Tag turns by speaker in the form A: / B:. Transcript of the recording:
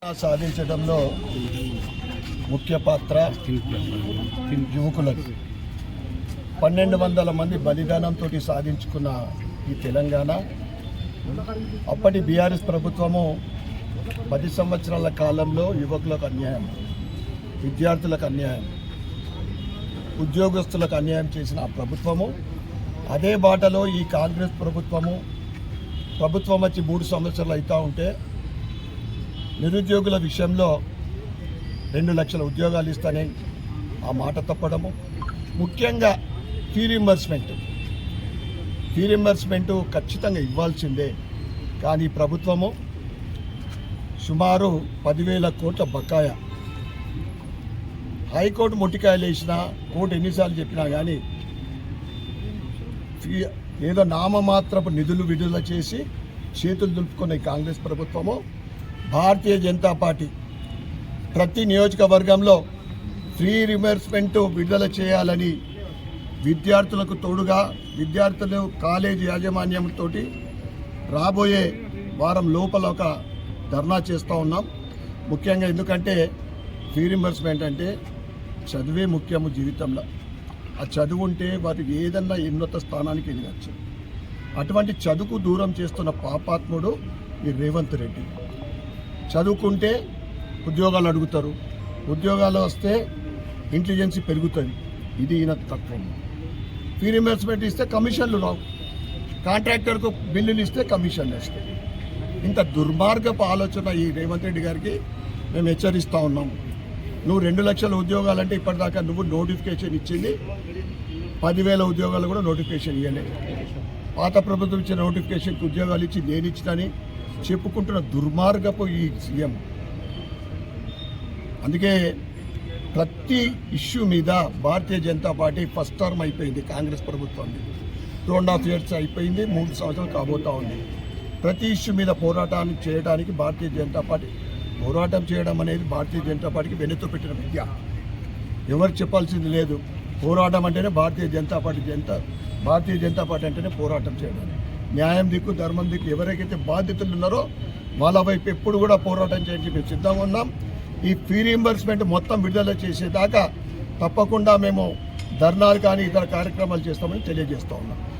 A: సాధించడంలో ముఖ్య పాత్ర యువకులకు 1200 మంది బలిదానంతో సాధించుకున్న ఈ తెలంగాణ అప్పటి బీఆర్ఎస్ ప్రభుత్వము 10 సంవత్సరాల కాలంలో యువకులకు అన్యాయం, విద్యార్థులకు అన్యాయం, ఉద్యోగస్తులకు అన్యాయం చేసిన ఆ ప్రభుత్వము అదే బాటలో ఈ కాంగ్రెస్ ప్రభుత్వం వచ్చి 3 సంవత్సరాలు అవుతూ ఉంటే నిరుద్యోగుల విషయంలో 2 లక్షల ఉద్యోగాలు ఇస్తానే ఆ మాట తప్పడము, ముఖ్యంగా ఫీ రీయింబర్స్మెంటు ఖచ్చితంగా ఇవ్వాల్సిందే. కానీ ప్రభుత్వము సుమారు 10,000 కోట్ల బకాయ, హైకోర్టు మొట్టికాయలు వేసినా, కోర్టు ఎన్నిసార్లు చెప్పినా కానీ ఏదో నామమాత్రపు నిధులు విడుదల చేసి చేతులు దులుపుకున్న కాంగ్రెస్ ప్రభుత్వము భారతీయ జనతా పార్టీ ప్రతి నియోజకవర్గంలో ఫ్రీ రీయింబర్స్మెంట్ విడుదల చేయాలని విద్యార్థులకు తోడుగా విద్యార్థులు కాలేజీ యాజమాన్యంతో రాబోయే వారం లోపల ఒక ధర్నా చేస్తూ ఉన్నాం. ముఖ్యంగా ఎందుకంటే ఫ్రీ రీయింబర్స్మెంట్ అంటే చదువే ముఖ్యము జీవితంలో. ఆ చదువు ఉంటే వారు ఏదన్నా ఉన్నత స్థానానికి ఎదగచ్చు. అటువంటి చదువుకు దూరం చేస్తున్న పాపాత్ముడు ఈ రేవంత్ రెడ్డి. చదువుకుంటే ఉద్యోగాలు అడుగుతారు, ఉద్యోగాలు వస్తే ఇంటెలిజెన్సీ పెరుగుతుంది. ఇది ఈయన తత్వం. ఫీ రీయింబర్స్మెంట్ ఇస్తే కమిషన్లు రావు, కాంట్రాక్టర్కు బిల్లులు ఇస్తే కమిషన్లు వస్తాయి. ఇంత దుర్మార్గపు ఆలోచన ఈ రేవంత్ రెడ్డి గారికి మేము హెచ్చరిస్తూ ఉన్నాము. నువ్వు 2 లక్షల ఉద్యోగాలంటే ఇప్పటిదాకా నువ్వు నోటిఫికేషన్ ఇచ్చింది 10,000 ఉద్యోగాలు కూడా నోటిఫికేషన్ ఇవ్వలేదు. పాత ప్రభుత్వం ఇచ్చిన నోటిఫికేషన్కి ఉద్యోగాలు ఇచ్చి నేను ఇచ్చినని చెప్పుకుంటున్న దుర్మార్గపు ఈ సీఎం. అందుకే ప్రతి ఇష్యూ మీద Bharatiya Janata party first term అయిపోయింది, కాంగ్రెస్ ప్రభుత్వాన్ని 2.5 years అయిపోయింది, 3 సంవత్సరాలు కాబోతూ ఉంది. ప్రతి ఇష్యూ మీద పోరాటాన్ని చేయడానికి భారతీయ జనతా పార్టీ పోరాటం చేయడం అనేది భారతీయ జనతా పార్టీకి వెనుతో పెట్టిన విద్య. ఎవరు చెప్పాల్సింది లేదు. పోరాటం అంటేనే భారతీయ జనతా పార్టీ అంటేనే పోరాటం చేయడం. న్యాయం దిక్కు, ధర్మం దిక్కు ఎవరికైతే బాధ్యతలు ఉన్నారో వాళ్ళ వైపు ఎప్పుడు కూడా పోరాటం చేయడానికి మేము సిద్ధంగా ఉన్నాం. ఈ ఫీ రీయింబర్స్మెంట్ మొత్తం విడుదల చేసేదాకా తప్పకుండా మేము ధర్నాలు కానీ ఇతర కార్యక్రమాలు చేస్తామని తెలియజేస్తూ ఉన్నాం.